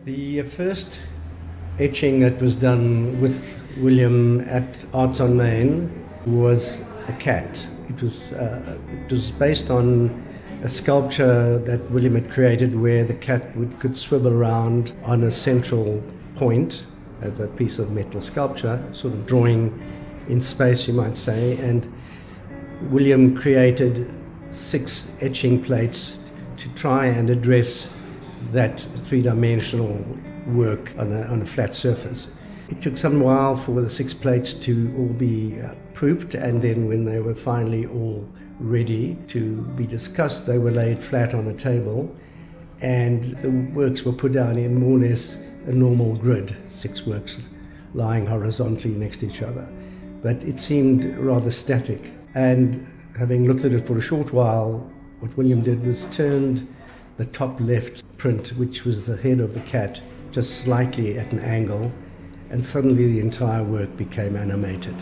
The first etching that was done with William at Arts on Main was a cat. It was based on a sculpture that William had created where the cat could swivel around on a central point as a piece of metal sculpture, sort of drawing in space, you might say. And William created 6 etching plates to try and address that three-dimensional work on a flat surface. It took some while for the 6 plates to all be proofed, and then when they were finally all ready to be discussed, they were laid flat on a table and the works were put down in more or less a normal grid, 6 works lying horizontally next to each other. But it seemed rather static, and having looked at it for a short while, what William did was turned the top left print, which was the head of the cat, just slightly at an angle, and suddenly the entire work became animated.